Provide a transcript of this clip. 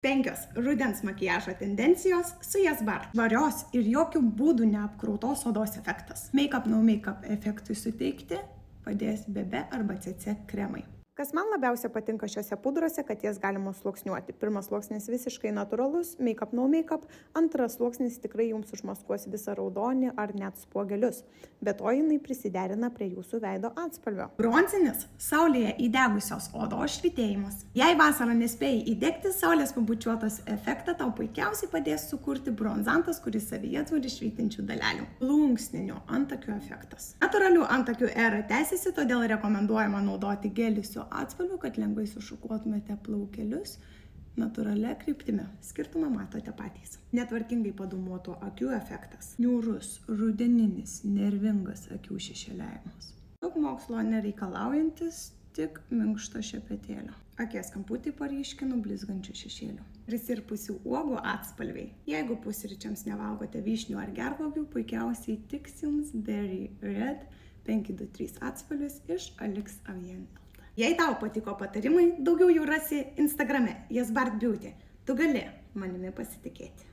5 rudens makiažo tendencijos su Jasbart. Tvarios ir jokių būdų neapkrautos odos efektas. Make-up no make-up efektui suteikti padės BB arba CC kremai. Kas man labiausiai patinka šiuose pudruose, kad jas galima sluoksniuoti. Pirmas sluoksnis visiškai natūralus, make-up no make-up. Antras sluoksnis tikrai jums užmaskuos visą raudonį ar net spuogelius. Be to jinai prisiderina prie jūsų veido atspalvio. Bronzinis – saulėje įdegusios odos švytėjimas. Jei vasarą nespėjai įdegti saulės pabučiuotos efektą, tau puikiausiai padės sukurti bronzantas, kuris savyje turi švytinčių dalelių. Plunksninių antakių efektas. Natūralių antakių era tęsiasi, todėl rekomenduojama naudoti gelį su atspalviu, kad lengvai sušukuotumėte plaukelius natūralia kryptimi. Skirtumą matote patys. Netvarkingai padumuotų akių efektas. Niūrus, rudeninis, nervingas akių šešėliavimas. Daug mokslo nereikalaujantis, tik minkšto šepetėlio. Akies kamputį paryškinu blizgančių šešėlių. Prisirpusių uogų atspalviai. Jeigu pusryčiams nevalgote vyšnių ar gervuogių, puikiausiai tiks jums Berry Red 523 atspalvis iš Alix Avien. Jei tau patiko patarimai, daugiau jų rasi Instagrame Jasbart Beauty. Tu gali manimi pasitikėti.